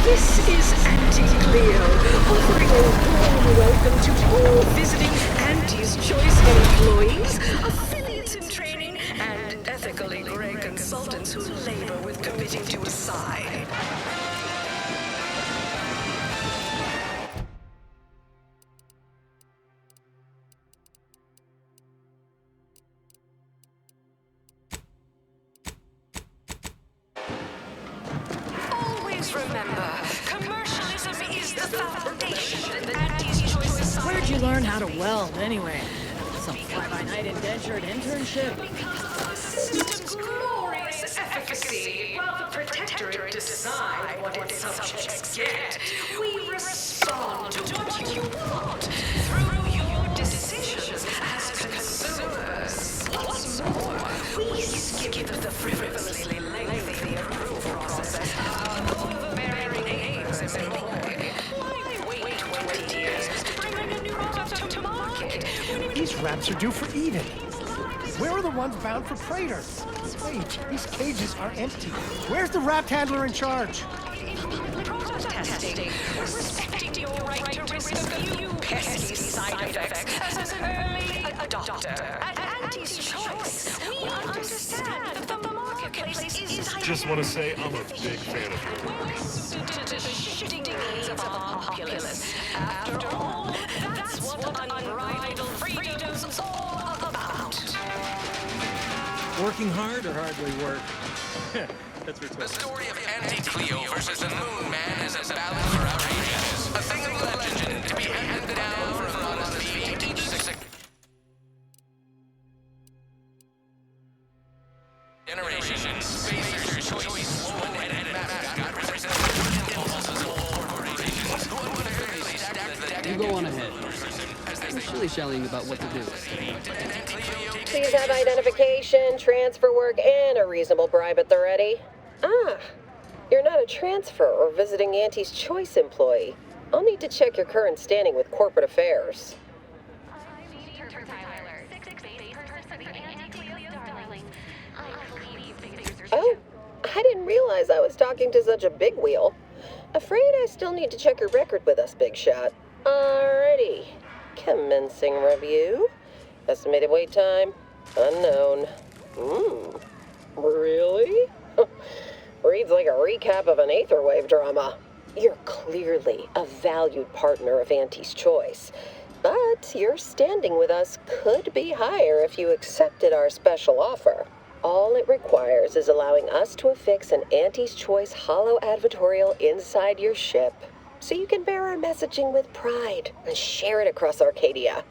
This is Auntie Cleo, offering a warm welcome to all visiting Auntie's Choice employees, affiliates in training, and ethically gray consultants who labor with committing to a side. Always remember, commercialism is the foundation that Auntie's Choice Society... Where'd you learn how to weld, anyway? Some fly-by-night indentured internship? Because the system's glorious efficacy, while the Protectorate decide what its subjects get, we respond to what you want through your decisions as consumers. What's more, we skip the frivolously lengthy approval process our overbearing neighbors employ. Why wait 20 years to bring a new product to market? These rats are due for Eden. Where are the ones bound for Praetor? Wait, these cages are empty. Where's the rat handler in charge? Protesting, respecting your right to risk a few pesky side effects as an early adopter. At Auntie's Choice, we understand that the marketplace is... Just want to say I'm a big fan of your work. To the shifting needs of our populace. After all, that's what unbridled freedom's all about. Working hard or hardly work? That's The rhetorical. story of Anti-Cleo versus the Moon Man is a ballad for outrageous. A thing of legend to be handed down from modest feet to six generations. Spacer's choice, woman and mascot represent impulses of all corporations. Who unfairly stack the deck You go on ahead. I'm shilly-shallying about what to do. Please have identification, transfer work, and a reasonable bribe at the ready. Ah, you're not a transfer or visiting Auntie's Choice employee. I'll need to check your current standing with corporate affairs. Oh, I didn't realize I was talking to such a big wheel. Afraid I still need to check your record with us, Big Shot. Alrighty. Commencing review. Estimated wait time, unknown. Really? Reads like a recap of an Aetherwave drama. You're clearly a valued partner of Auntie's Choice, but your standing with us could be higher if you accepted our special offer. All it requires is allowing us to affix an Auntie's Choice holo advertorial inside your ship, so you can bear our messaging with pride and share it across Arcadia.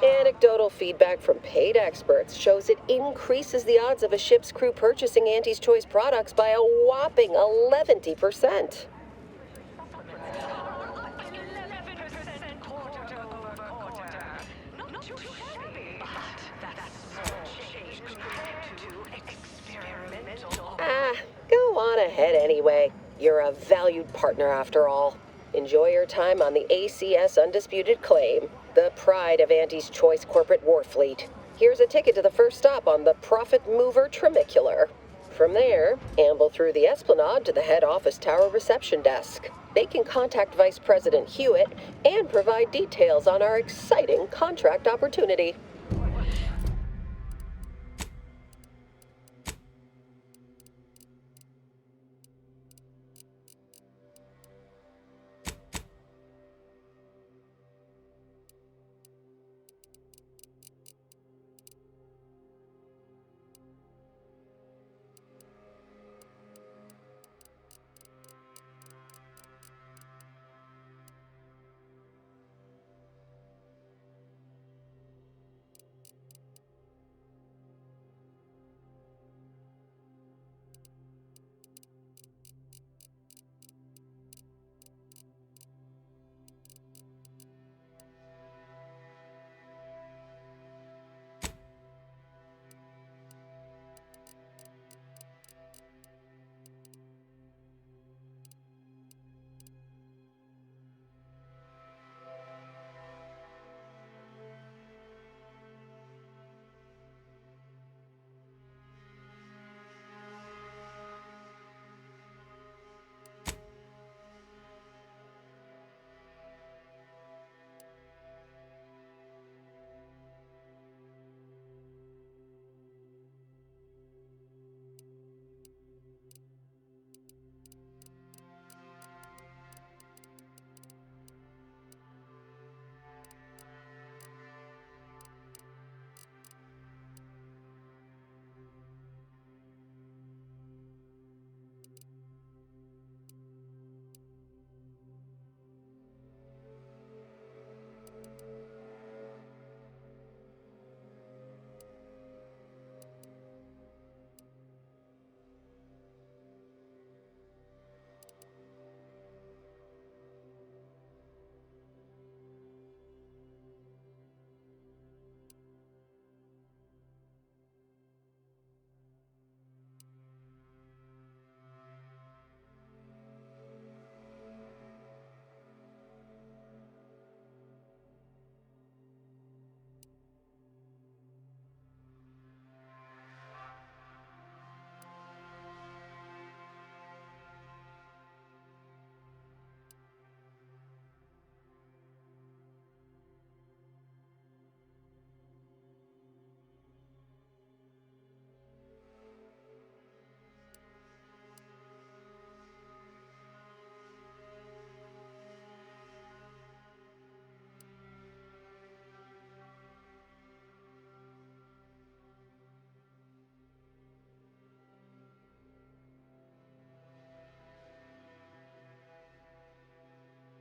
Anecdotal feedback from paid experts shows it increases the odds of a ship's crew purchasing Auntie's Choice products by a whopping 11%. Go on ahead anyway. You're a valued partner after all. Enjoy your time on the ACS Undisputed Claim, the pride of Auntie's Choice corporate war fleet. Here's a ticket to the first stop on the Profit Mover Trimicular. From there, amble through the Esplanade to the head office tower reception desk. They can contact Vice President Hewitt and provide details on our exciting contract opportunity.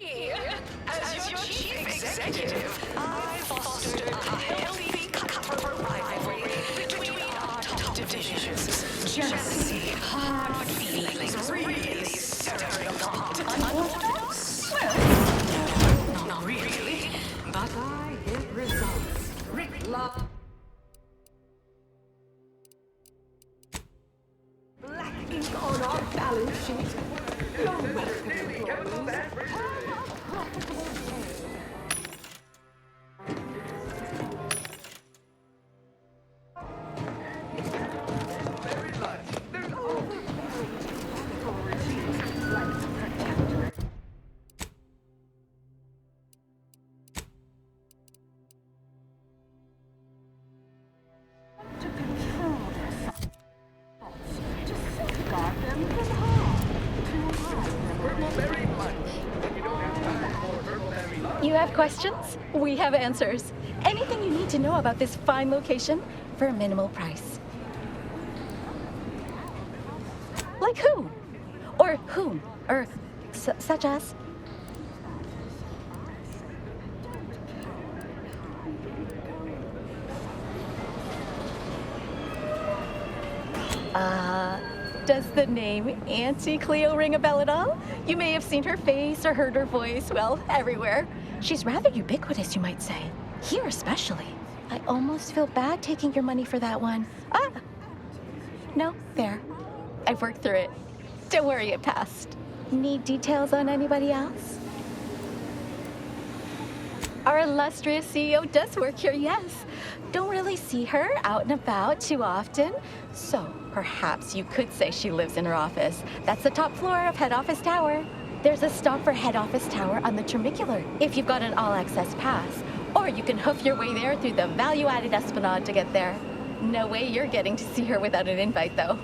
As your chief executive, I fostered a healthy cutthroat rivalry between our top divisions. Jealousy, hard feelings, really stirring apart. Well, not really, but I get results. Rick Love. Black ink on our balance sheet. No welcome employees. You have questions? We have answers. Anything you need to know about this fine location for a minimal price. Like who? Or whom? Or such as? Does the name Auntie Cleo ring a bell at all? You may have seen her face or heard her voice, well, everywhere. She's rather ubiquitous, you might say. Here especially. I almost feel bad taking your money for that one. No, fair. I've worked through it. Don't worry, it passed. Need details on anybody else? Our illustrious CEO does work here, yes. Don't really see her out and about too often. So perhaps you could say she lives in her office. That's the top floor of head office tower. There's a stop for head office tower on the Termicular if you've got an all-access pass. Or you can hoof your way there through the value-added Esplanade to get there. No way you're getting to see her without an invite, though.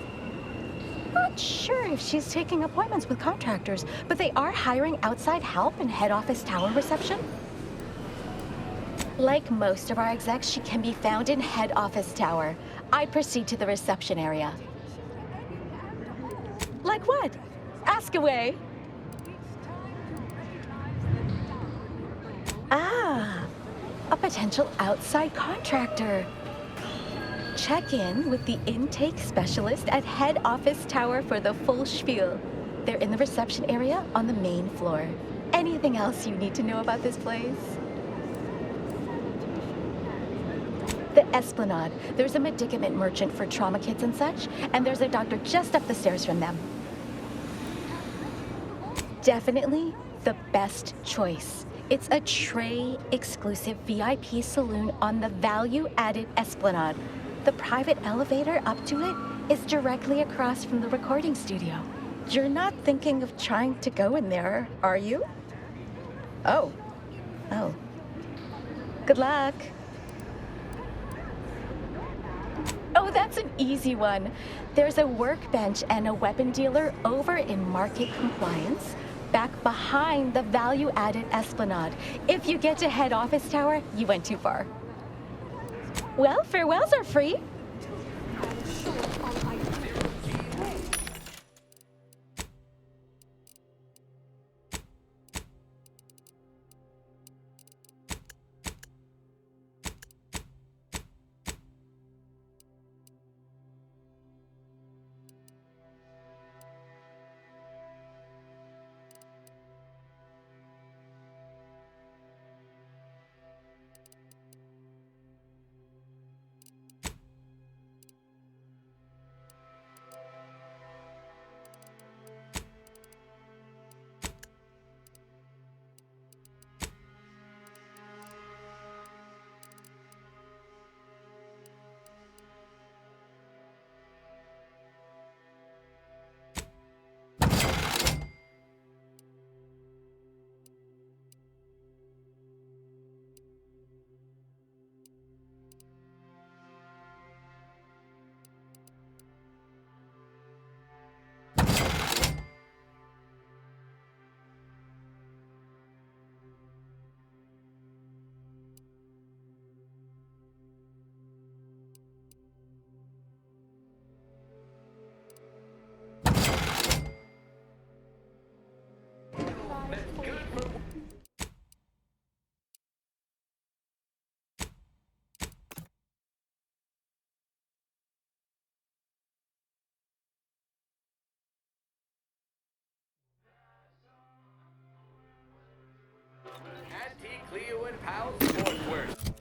Not sure if she's taking appointments with contractors, but they are hiring outside help in head office tower reception. Like most of our execs, she can be found in head office tower. I proceed to the reception area. Like what? Ask away. A potential outside contractor. Check in with the intake specialist at head office tower for the full spiel. They're in the reception area on the main floor. Anything else you need to know about this place? The Esplanade. There's a medicament merchant for trauma kits and such, and there's a doctor just up the stairs from them. Definitely the best choice. It's a Trey-exclusive VIP saloon on the value-added Esplanade. The private elevator up to it is directly across from the recording studio. You're not thinking of trying to go in there, are you? Oh. Good luck. Oh, that's an easy one. There's a workbench and a weapon dealer over in Market Compliance, back behind the value-added Esplanade. If you get to head office tower, you went too far. Well, farewells are free. Cleo and pals fourth worst.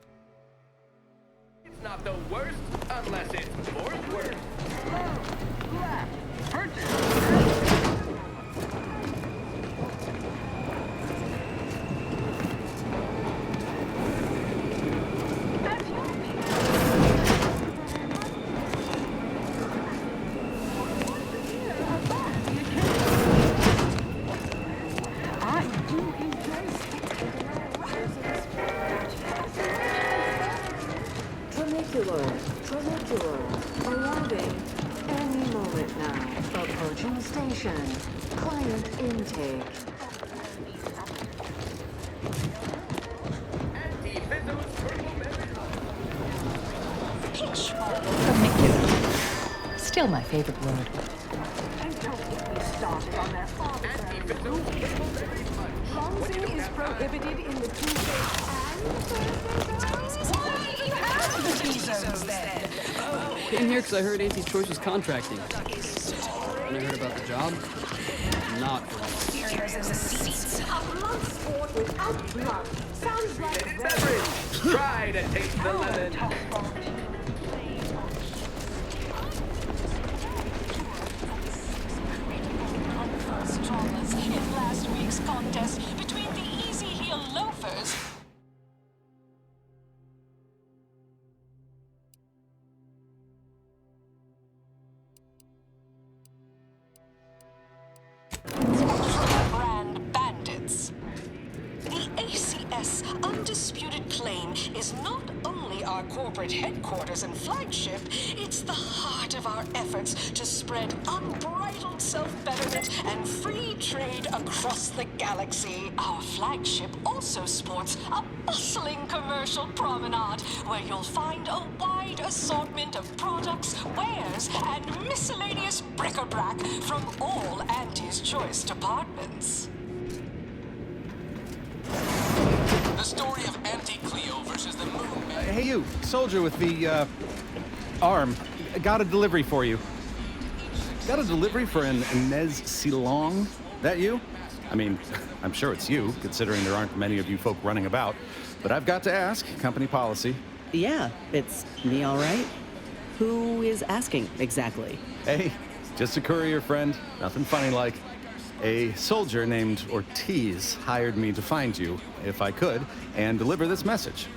It's not the worst unless it's fourth worst. Trinicular, arriving any moment now. Approaching station. Client intake. Vermiculate. Still my favorite word. Bronzing is prohibited in the two-phase Came here because I heard Auntie's Choice was contracting. When I heard about the job, not for me. A blood sport without blood. Sounds like Beverage! Try to taste the lemon. Strongest in last week's contest between the Easy Heel Loafers. Brand Bandits. The ACS Undisputed Claim is not only our corporate headquarters and flagship, it's the heart of our efforts to spread unbridled self-betterment and free trade across the galaxy. Our flagship also sports a bustling commercial promenade where you'll find a wide assortment of products, wares, and miscellaneous bric-a-brac from all Auntie's Choice departments. The story of Auntie Cleo versus the Moon Man. Hey, you, soldier with the, arm. Got a delivery for you. Got a delivery for an Inez Silong? That you? I mean, I'm sure it's you, considering there aren't many of you folk running about. But I've got to ask, company policy. Yeah, it's me, all right. Who is asking, exactly? Hey, just a courier friend. Nothing funny like. A soldier named Ortiz hired me to find you, if I could, and deliver this message.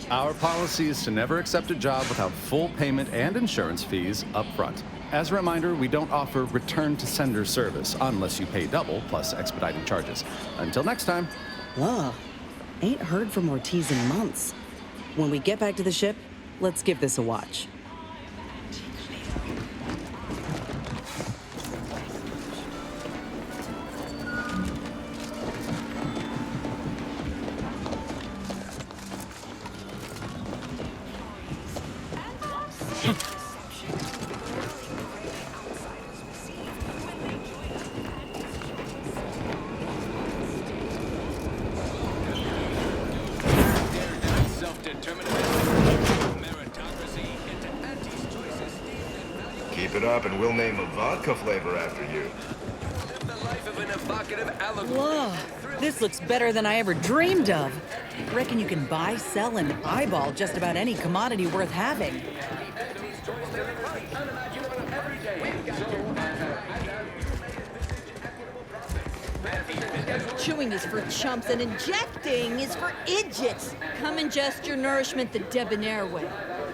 Our policy is to never accept a job without full payment and insurance fees up front. As a reminder, we don't offer return to sender service unless you pay double plus expediting charges. Until next time. Whoa, ain't heard from Ortiz in months. When we get back to the ship, let's give this a watch. Keep it up and we'll name a vodka flavor after you. The life of an evocative allegory. Whoa, this looks better than I ever dreamed of. Reckon you can buy, sell, and eyeball just about any commodity worth having. Chewing is for chumps and injecting is for idiots. Come ingest your nourishment the debonair way.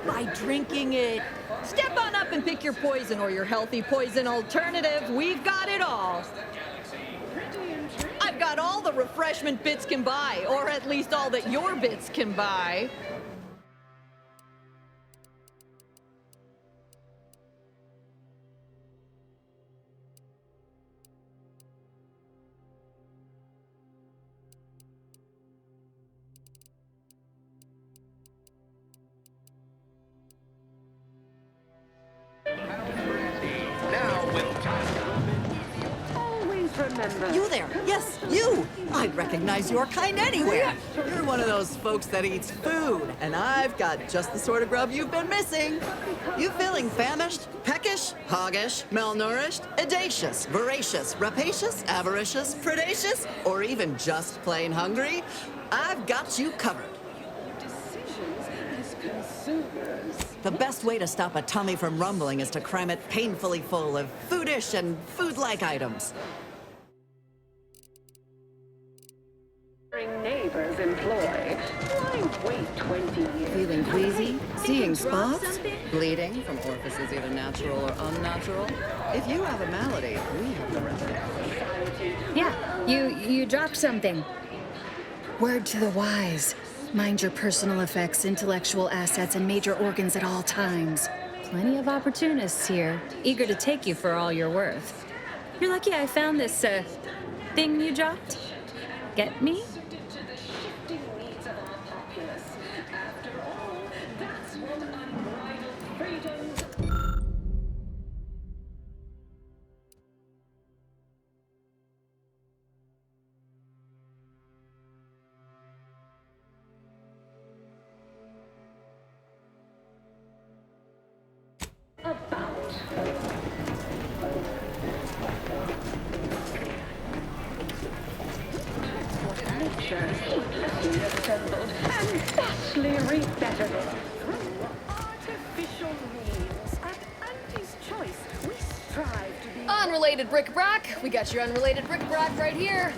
By drinking it. Step on up and pick your poison or your healthy poison alternative. We've got it all. I've got all the refreshment bits can buy, or at least all that your bits can buy. member. You there? Yes, you! I'd recognize your kind anywhere. You're one of those folks that eats food, and I've got just the sort of grub you've been missing. You feeling famished, peckish, hoggish, malnourished, audacious, voracious, rapacious, avaricious, predacious, or even just plain hungry? I've got you covered. The best way to stop a tummy from rumbling is to cram it painfully full of foodish and food-like items. Neighbors employ. Why wait 20 years? Feeling queasy? Seeing spots? Bleeding from orifices either natural or unnatural? If you have a malady, we have the remedy. Yeah, you dropped something. Word to the wise. Mind your personal effects, intellectual assets, and major organs at all times. Plenty of opportunists here, eager to take you for all you're worth. You're lucky I found this, thing you dropped. Get me? Assembled and vastly rebettered through artificial means. At Auntie's Choice, we strive to be unrelated bric-a-brac. We got your unrelated bric-a-brac right here.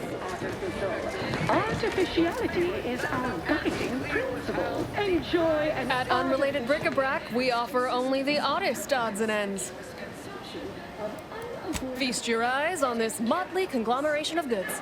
Artificiality is our guiding principle. Enjoy and at Unrelated Bric-a-Brac, we offer only the oddest odds and ends. Feast your eyes on this motley conglomeration of goods.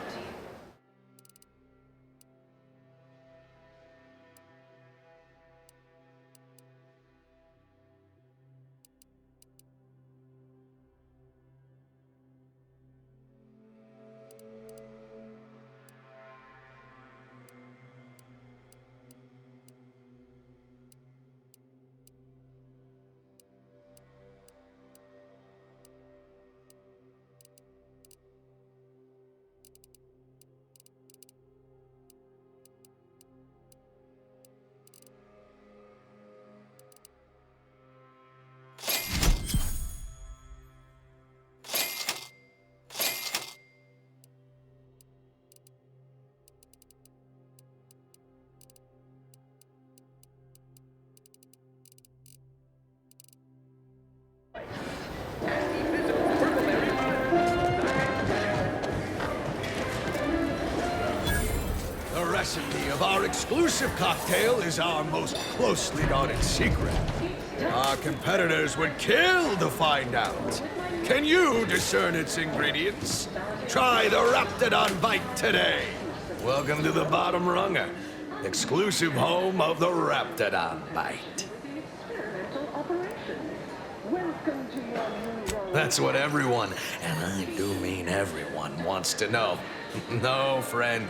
The recipe of our exclusive cocktail is our most closely guarded secret. Our competitors would kill to find out. Can you discern its ingredients? Try the Raptidon Bite today. Welcome to the Bottom Runger, exclusive home of the Raptidon Bite. That's what everyone, and I do mean everyone, wants to know. No, friend.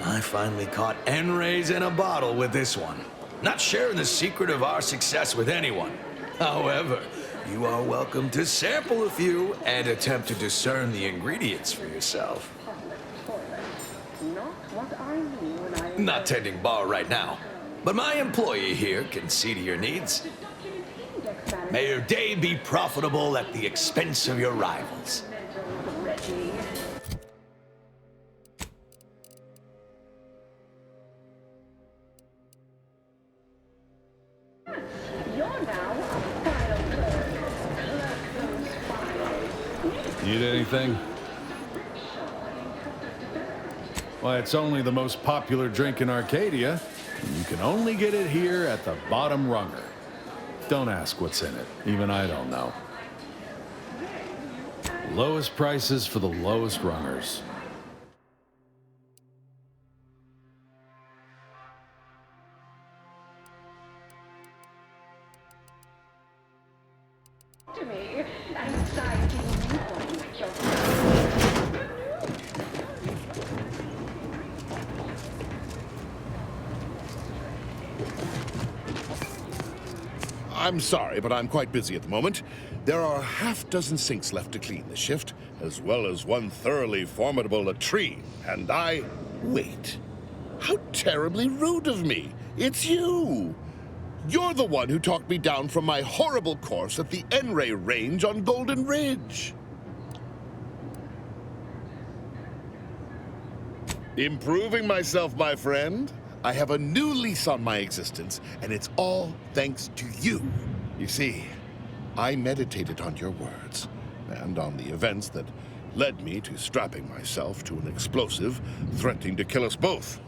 I finally caught N-rays in a bottle with this one. Not sharing the secret of our success with anyone. However, you are welcome to sample a few and attempt to discern the ingredients for yourself. Not tending bar right now, but my employee here can see to your needs. May your day be profitable at the expense of your rivals. Need anything? Why, it's only the most popular drink in Arcadia. You can only get it here at the Bottom Runger. Don't ask what's in it. Even I don't know. Lowest prices for the lowest rungers. to me, anxiety like your I'm sorry, but I'm quite busy at the moment. There are a half-dozen sinks left to clean this shift, as well as one thoroughly formidable latrine, and I... Wait. How terribly rude of me. It's you. You're the one who talked me down from my horrible course at the N-Ray range on Golden Ridge. Improving myself, my friend. I have a new lease on my existence, and it's all thanks to you. You see, I meditated on your words, and on the events that led me to strapping myself to an explosive threatening to kill us both.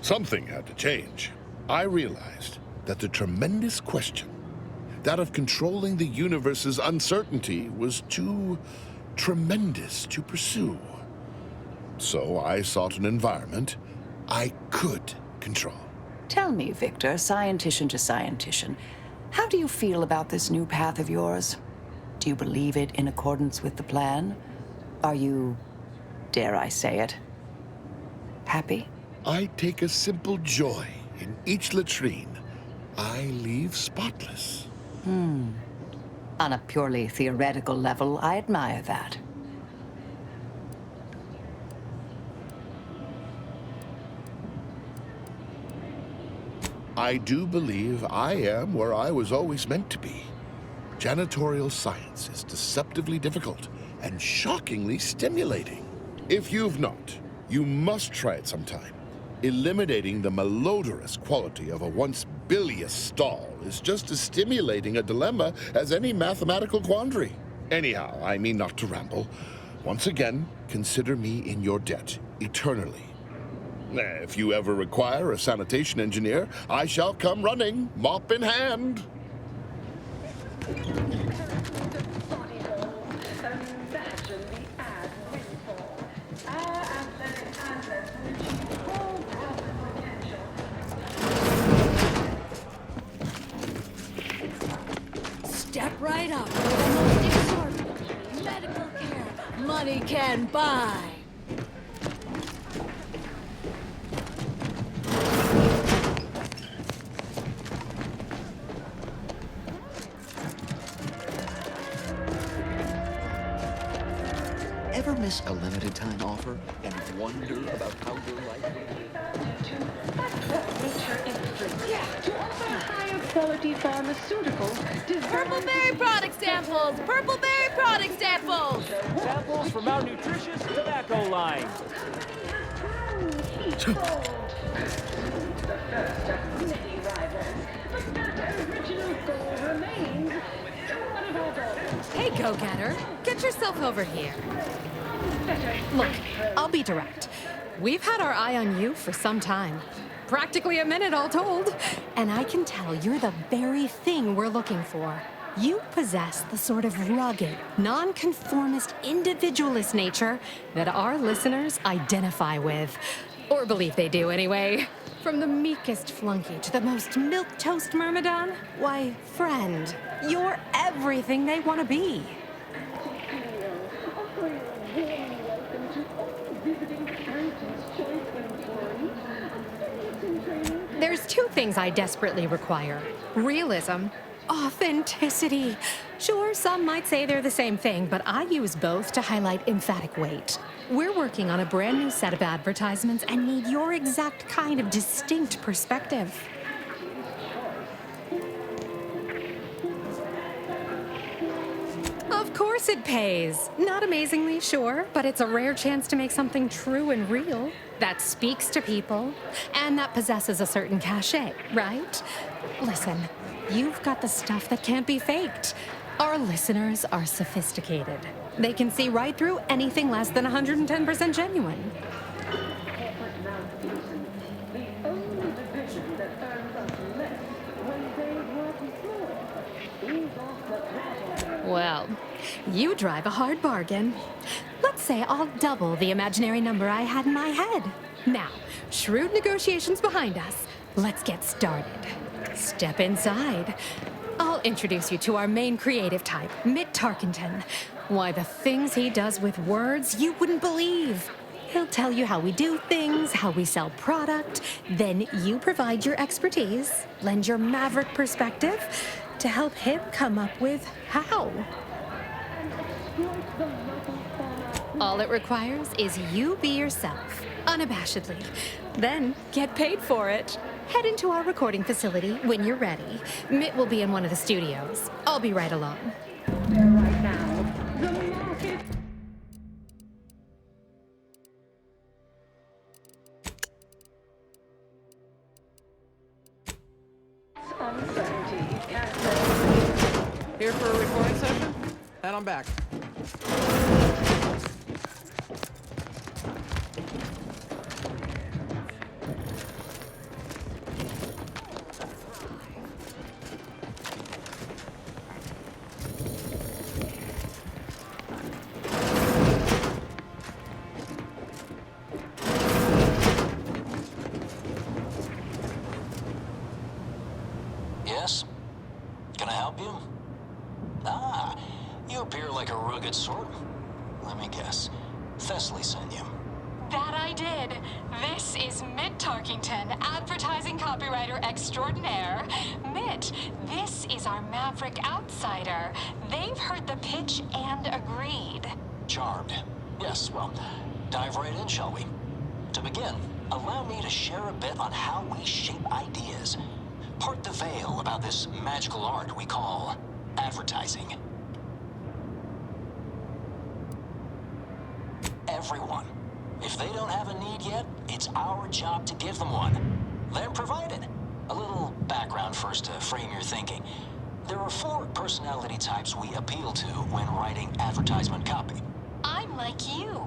Something had to change. I realized that the tremendous question, that of controlling the universe's uncertainty, was too tremendous to pursue. So I sought an environment I could control. Tell me, Victor, scientician to scientician, how do you feel about this new path of yours? Do you believe it in accordance with the plan? Are you, dare I say it, happy? I take a simple joy in each latrine I leave spotless. On a purely theoretical level, I admire that. I do believe I am where I was always meant to be. Janitorial science is deceptively difficult and shockingly stimulating. If you've not, you must try it sometime. Eliminating the malodorous quality of a once bilious stall is just as stimulating a dilemma as any mathematical quandary. Anyhow, I mean not to ramble. Once again, consider me in your debt, eternally. If you ever require a sanitation engineer, I shall come running, mop in hand. Step right up for the most exorbitant medical care money can buy. Ever miss a limited time offer and wonder about how your life Quality pharmaceuticals. Purple-berry product samples! Purple-berry product samples! Samples from our nutritious tobacco line. Hey, go-getter, get yourself over here. Look, I'll be direct. We've had our eye on you for some time. Practically a minute, all told. And I can tell you're the very thing we're looking for. You possess the sort of rugged, nonconformist, individualist nature that our listeners identify with. Or believe they do, anyway. From the meekest flunky to the most milquetoast myrmidon, why, friend, you're everything they want to be. There's two things I desperately require. Realism, authenticity. Sure, some might say they're the same thing, but I use both to highlight emphatic weight. We're working on a brand new set of advertisements and need your exact kind of distinct perspective. Of course it pays. Not amazingly, sure, but it's a rare chance to make something true and real that speaks to people and that possesses a certain cachet, right? Listen, you've got the stuff that can't be faked. Our listeners are sophisticated. They can see right through anything less than 110% genuine. Well, you drive a hard bargain. Let's say I'll double the imaginary number I had in my head. Now, shrewd negotiations behind us. Let's get started. Step inside. I'll introduce you to our main creative type, Mitt Tarkenton. Why, the things he does with words you wouldn't believe. He'll tell you how we do things, how we sell product. Then you provide your expertise, lend your maverick perspective to help him come up with how. All it requires is you be yourself, unabashedly. Then get paid for it. Head into our recording facility when you're ready. Mitt will be in one of the studios. I'll be right along. Right now, the market. Here for a recording session? Head on back. Yes? Can I help you? Ah, you appear like a rugged sort. Let me guess. Thessaly sent you. That I did. This is Mitt Tarkington, advertising copywriter extraordinaire. Mitt, this is our Maverick outsider. They've heard the pitch and agreed. Charmed. Yes, well, dive right in, shall we? To begin, allow me to share a bit on how we shape ideas. Part the veil about this magical art we call advertising. Everyone. If they don't have a need yet, it's our job to give them one. They're provided. A little background first to frame your thinking. There are 4 personality types we appeal to when writing advertisement copy. I'm like you.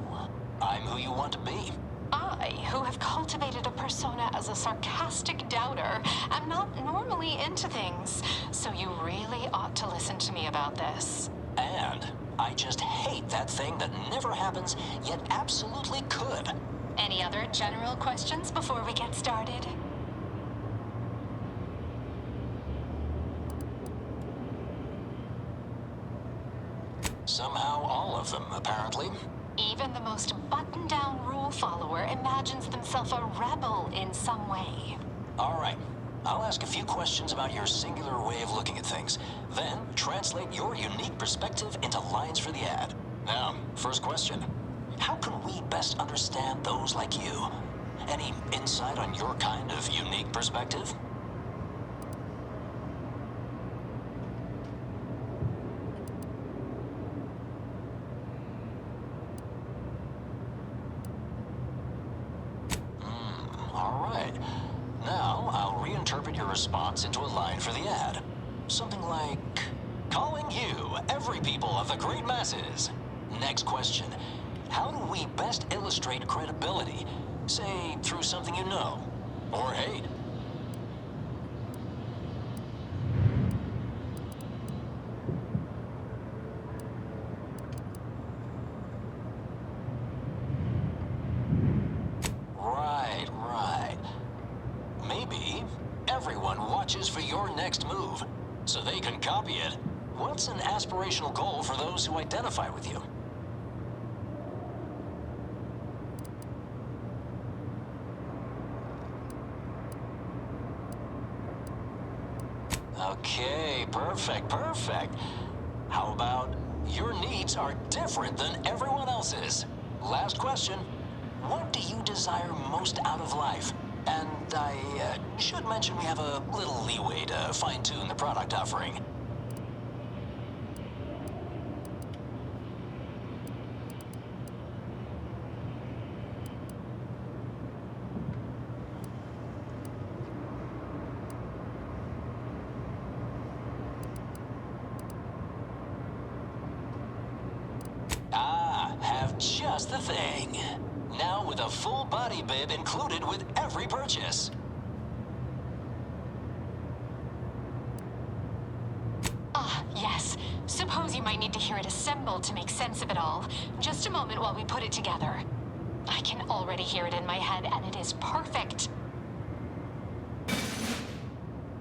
I'm who you want to be. I, who have cultivated a persona as a sarcastic doubter, am not normally into things, so you really ought to listen to me about this. And I just hate that thing that never happens, yet absolutely could. Any other general questions before we get started? Somehow all of them, apparently. Even the most buttoned-down rule follower imagines themselves a rebel in some way. All right. I'll ask a few questions about your singular way of looking at things, then translate your unique perspective into lines for the ad. Now, first question. How can we best understand those like you? Any insight on your kind of unique perspective? All right. Now, I'll reinterpret your response into a line for the ad. Something like, calling you, every people of the great masses. Next question. How do we best illustrate credibility? Say, through something you know, or hate. Right. Maybe everyone watches for your next move, so they can copy it. What's an aspirational goal for those who identify with you? Okay, perfect. How about your needs are different than everyone else's? Last question. What do you desire most out of life? And I should mention we have a little leeway to fine-tune the product offering. Have just the thing. Now with a full body bib included with every purchase. Yes. Suppose you might need to hear it assembled to make sense of it all. Just a moment while we put it together. I can already hear it in my head, and it is perfect.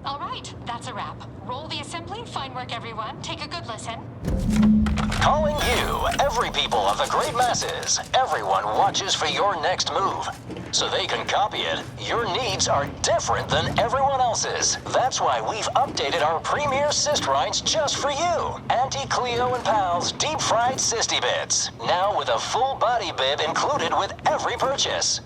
All right, that's a wrap. Roll the assembly. Fine work, everyone. Take a good listen. Calling you, every people of the great masses. Everyone watches for your next move. so they can copy it, your needs are different than everyone else's. That's why we've updated our premier cyst rinds just for you. Auntie Cleo and Pal's Deep Fried Cysty Bits. Now with a full body bib included with every purchase.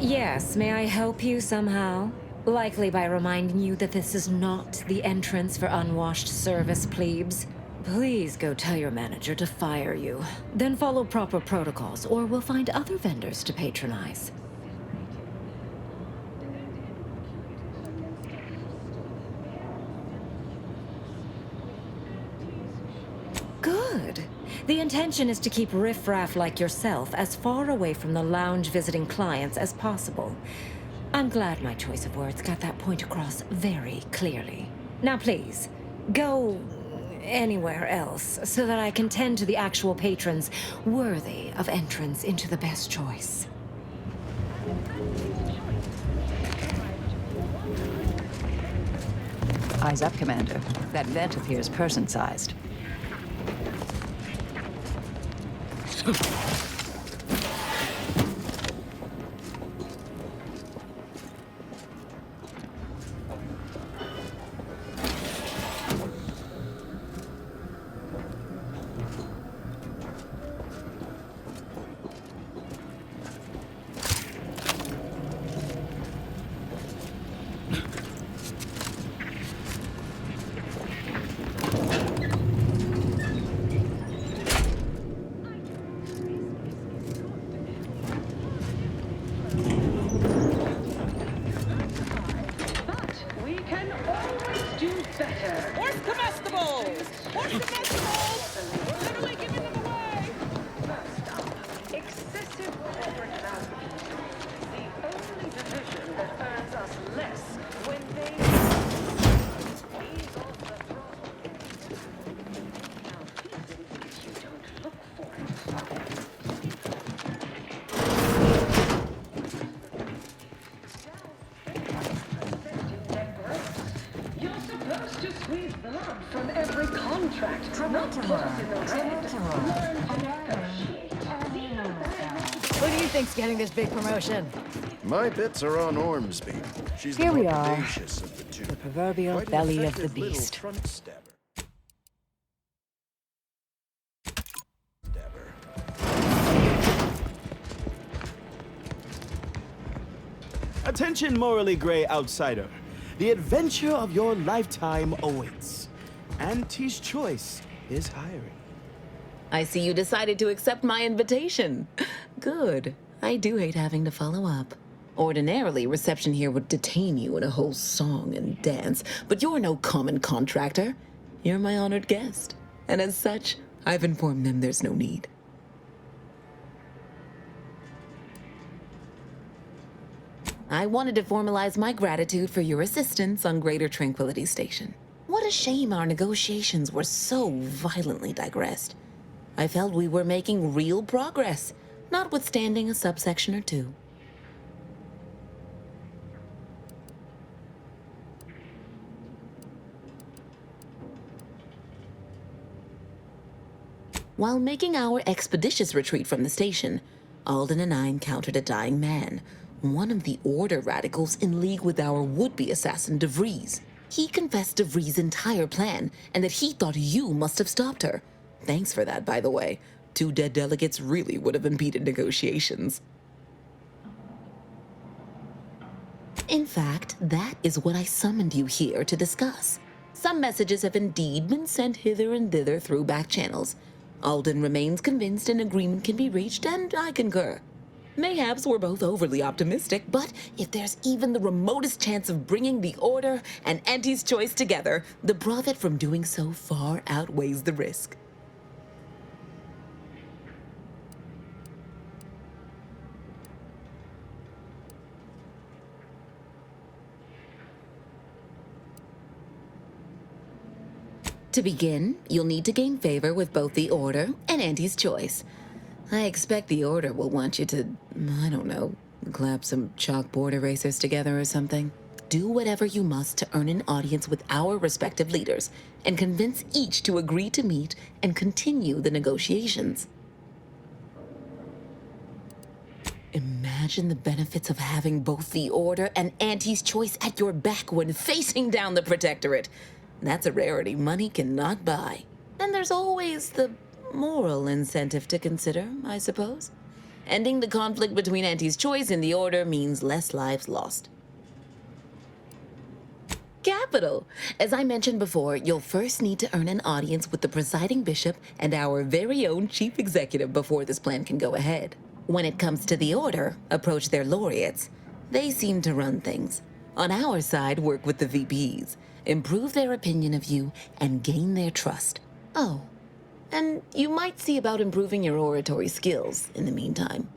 Yes, may I help you somehow? Likely by reminding you that this is not the entrance for unwashed service plebes. Please go tell your manager to fire you. Then follow proper protocols, or we'll find other vendors to patronize. Good. The intention is to keep riffraff like yourself as far away from the lounge visiting clients as possible. I'm glad my choice of words got that point across very clearly. Now please, go anywhere else so that I can tend to the actual patrons worthy of entrance into the best choice. Eyes up, Commander. That vent appears person-sized. Who do you think's getting this big promotion? My bits are on Ormsby. She's Here the we more are. audacious of the two. The proverbial Quite an belly of the effective little beast. front stabber. Attention, morally gray outsider. The adventure of your lifetime awaits. Auntie's Choice is hiring. I see you decided to accept my invitation. Good. I do hate having to follow up. Ordinarily, reception here would detain you in a whole song and dance, but you're no common contractor. You're my honored guest. And as such, I've informed them there's no need. I wanted to formalize my gratitude for your assistance on Greater Tranquility Station. What a shame our negotiations were so violently digressed. I felt we were making real progress, notwithstanding a subsection or two. While making our expeditious retreat from the station, Alden and I encountered a dying man, one of the Order radicals in league with our would-be assassin De Vries. He confessed to Vree's entire plan and that he thought you must have stopped her. Thanks for that, by the way. 2 dead delegates really would have impeded negotiations. In fact, that is what I summoned you here to discuss. Some messages have indeed been sent hither and thither through back channels. Alden remains convinced an agreement can be reached, and I concur. Mayhaps we're both overly optimistic, but if there's even the remotest chance of bringing the Order and Auntie's Choice together, the profit from doing so far outweighs the risk. To begin, you'll need to gain favor with both the Order and Auntie's Choice. I expect the Order will want you to, I don't know, clap some chalkboard erasers together or something. Do whatever you must to earn an audience with our respective leaders and convince each to agree to meet and continue the negotiations. Imagine the benefits of having both the Order and Auntie's Choice at your back when facing down the Protectorate. That's a rarity money cannot buy. And there's always the moral incentive to consider, I suppose. Ending the conflict between Auntie's Choice and the Order means less lives lost. Capital! As I mentioned before, you'll first need to earn an audience with the presiding bishop and our very own chief executive before this plan can go ahead. When it comes to the Order, approach their laureates. They seem to run things. On our side, work with the VPs. Improve their opinion of you, and gain their trust. Oh, and you might see about improving your oratory skills in the meantime.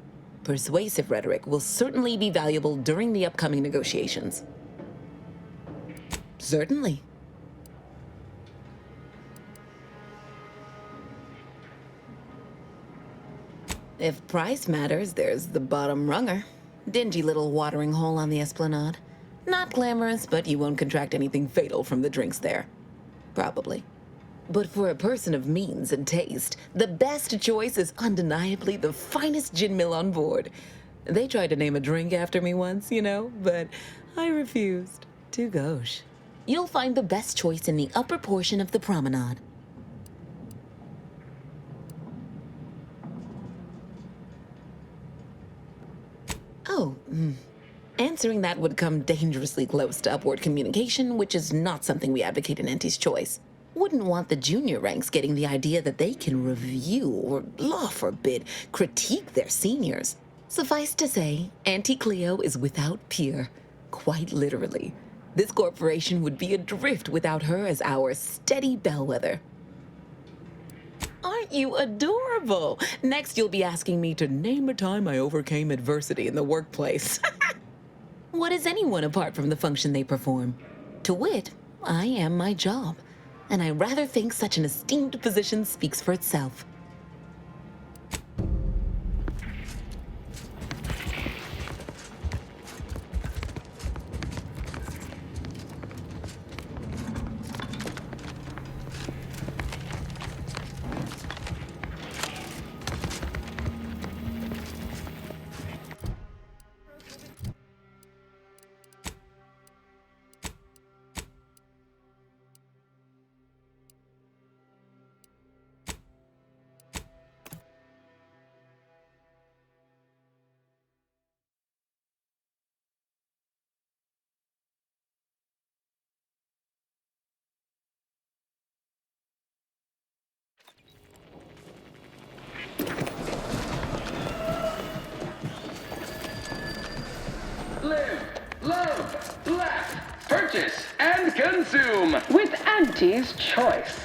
Persuasive rhetoric will certainly be valuable during the upcoming negotiations. Certainly. If price matters, there's the bottom runger. Dingy little watering hole on the Esplanade. Not glamorous, but you won't contract anything fatal from the drinks there. Probably. But for a person of means and taste, the best choice is undeniably the finest gin mill on board. They tried to name a drink after me once, you know, but I refused. Too gauche. You'll find the best choice in the upper portion of the promenade. Oh, answering that would come dangerously close to upward communication, which is not something we advocate in Auntie's Choice. Wouldn't want the junior ranks getting the idea that they can review or, law forbid, critique their seniors. Suffice to say, Auntie Cleo is without peer, quite literally. This corporation would be adrift without her as our steady bellwether. Aren't you adorable? Next, you'll be asking me to name a time I overcame adversity in the workplace. What is anyone apart from the function they perform? To wit, I am my job, and I rather think such an esteemed position speaks for itself. Live, love, laugh, purchase, and consume with Auntie's Choice.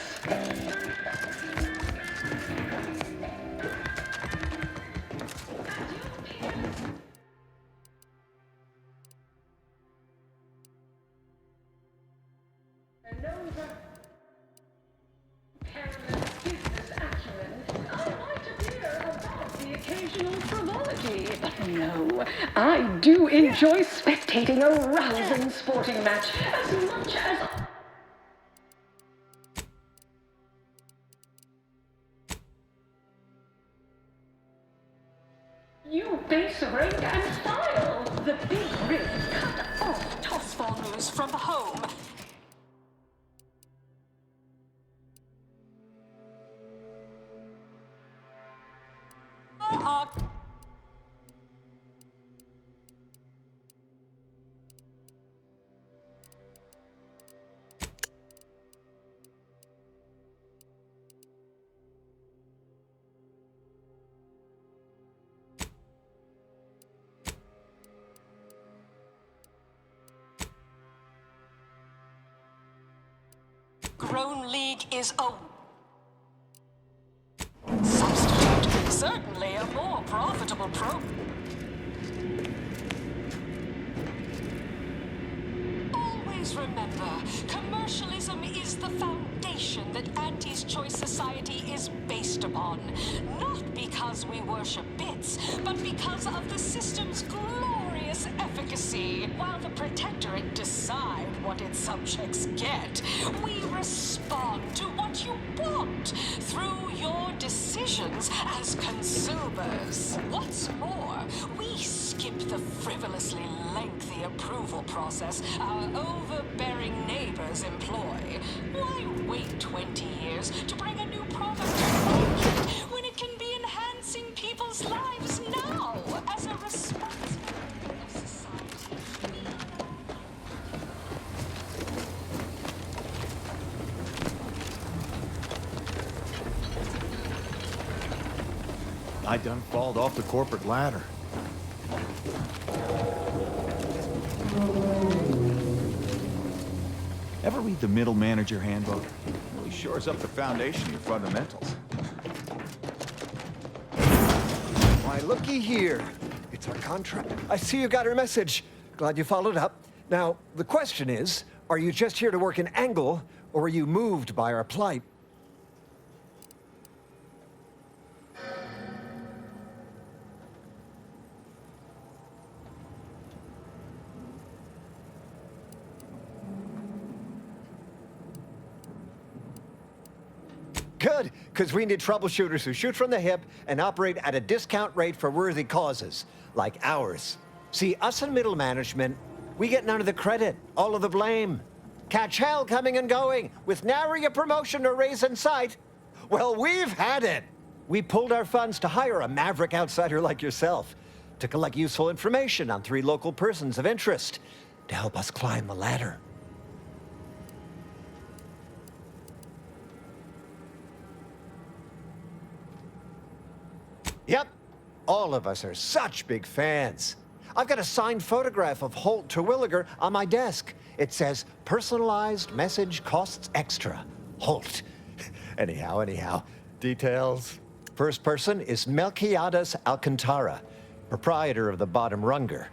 But no, I do enjoy spectating a rousing sporting match as much as... You base rank and file! The big rig cut off toss fall moves from home. own league is a substitute. Certainly a more profitable Always remember, commercialism is the foundation that Auntie's Choice Society is based upon. Not because we worship bits, but because of the system's glorious efficacy. While the Protectorate decide what its subjects get, we respond to what you want through your decisions as consumers. What's more, we skip the frivolously lengthy approval process our overbearing neighbors employ. Why wait 20 years to bring a new product to market when it can be enhancing people's lives now as a responsible member of society? I done falled off the corporate ladder. Ever read the Middle Manager Handbook? Really shores up the foundation of your fundamentals. Why, looky here. It's our contract. I see you got our message. Glad you followed up. Now, the question is, are you just here to work an angle, or are you moved by our plight? Good, because we need troubleshooters who shoot from the hip and operate at a discount rate for worthy causes, like ours. See, us in middle management, we get none of the credit, all of the blame. Catch hell coming and going, with nary a promotion or raise in sight. Well, we've had it. We pulled our funds to hire a maverick outsider like yourself, to collect useful information on 3 local persons of interest, to help us climb the ladder. Yep, all of us are such big fans. I've got a signed photograph of Holt Terwilliger on my desk. It says, personalized message costs extra. Holt. Anyhow, details. First person is Melquiades Alcantara, proprietor of the Bottom Runger.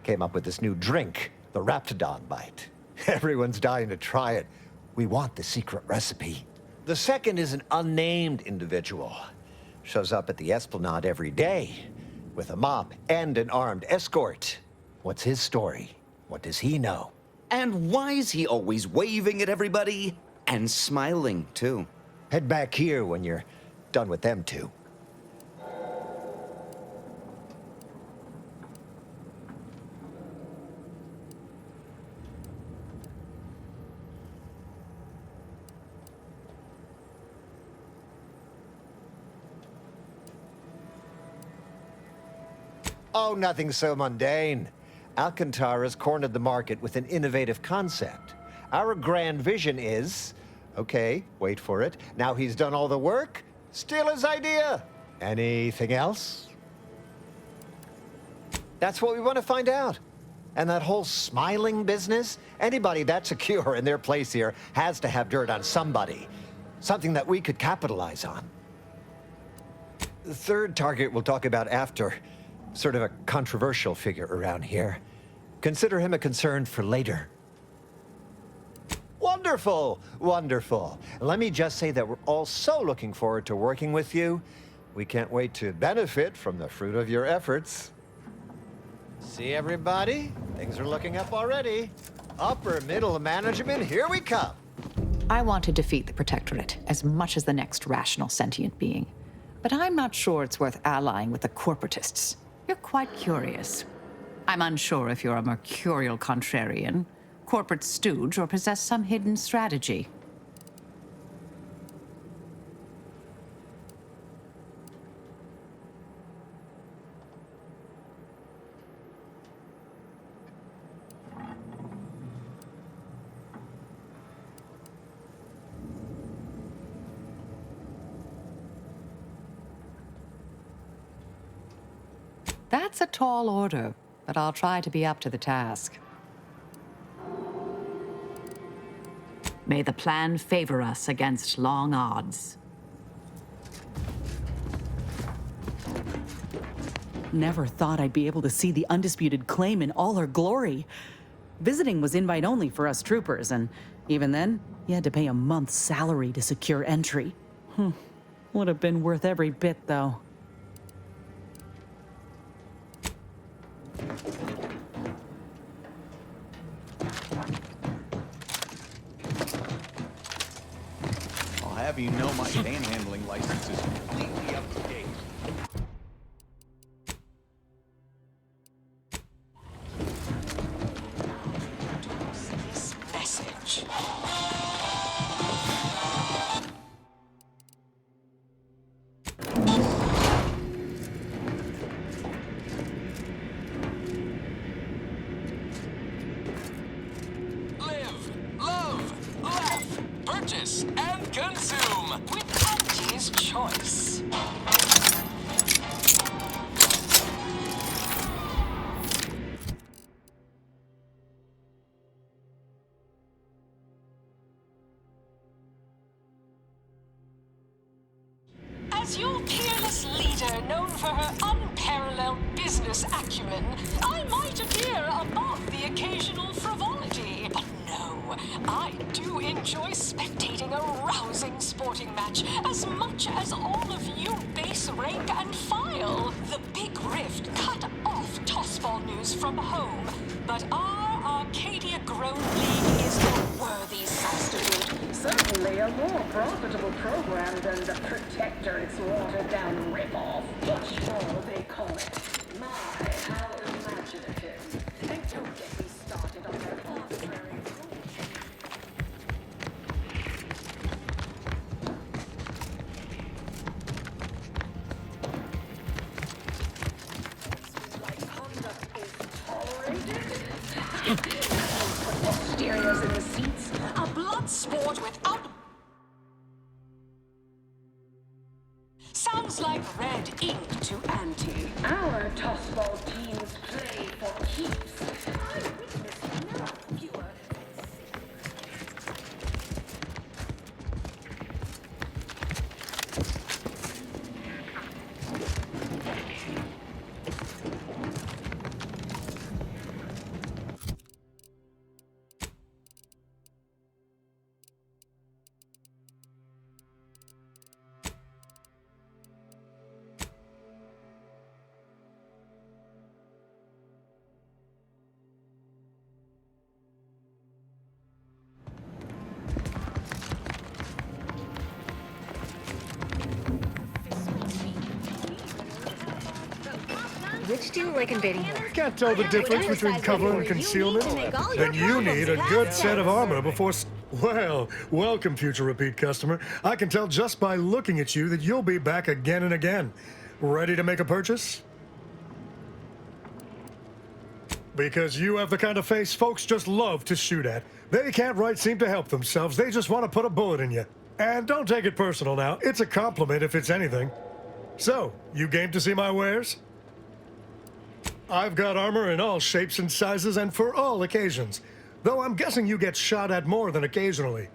Came up with this new drink, the Raptidon Bite. Everyone's dying to try it. We want the secret recipe. The second is an unnamed individual. Shows up at the Esplanade every day, with a mop and an armed escort. What's his story? What does he know? And why is he always waving at everybody? And smiling, too. Head back here when you're done with them two. Oh, nothing so mundane. Alcantara's cornered the market with an innovative concept. Our grand vision is, okay, wait for it. Now he's done all the work, steal his idea. Anything else? That's what we want to find out. And that whole smiling business, anybody that's secure in their place here has to have dirt on somebody. Something that we could capitalize on. The third target we'll talk about after. Sort of a controversial figure around here. Consider him a concern for later. Wonderful, wonderful. Let me just say that we're all so looking forward to working with you. We can't wait to benefit from the fruit of your efforts. See everybody? Things are looking up already. Upper middle management, here we come. I want to defeat the Protectorate as much as the next rational sentient being. But I'm not sure it's worth allying with the corporatists. You're quite curious. I'm unsure if you're a mercurial contrarian, corporate stooge, or possess some hidden strategy. That's a tall order, but I'll try to be up to the task. May the plan favor us against long odds. Never thought I'd be able to see the undisputed claim in all her glory. Visiting was invite only for us troopers, and even then, you had to pay a month's salary to secure entry. Would have been worth every bit, though. I'll have you know my panhandling license is completely up to date. This message. Live, love, laugh, purchase, and consume with Auntie's Choice. As your peerless leader, known for her unparalleled business acumen, I might appear above the occasional frivolity. But no, I do enjoy spectating a rousing sporting match as much as all of you base rank and file. The Big Rift cut off tossball news from home, but our Arcadia Grown League is a worthy substitute. Certainly a more profitable program than the Protectorate's watered-down ripoff. Pushball, they call it. My, how imaginative. And don't get me started on their arbitrary rules. Like conduct is tolerated. Put stereos in the seats. A blood sport without... Sounds like red ink to Auntie. Our tossball teams play for keeps. I witnessed no fewer. Which do you like invading more? Can't tell the difference between cover and concealment? Then you need a good set of armor before... Well, welcome, future repeat customer. I can tell just by looking at you that you'll be back again and again. Ready to make a purchase? Because you have the kind of face folks just love to shoot at. They can't right seem to help themselves. They just want to put a bullet in you. And don't take it personal now. It's a compliment if it's anything. So, you game to see my wares? I've got armor in all shapes and sizes and for all occasions. Though I'm guessing you get shot at more than occasionally.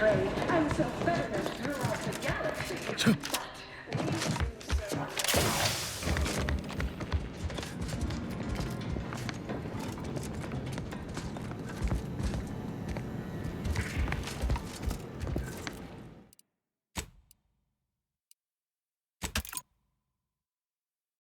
trade, and so better than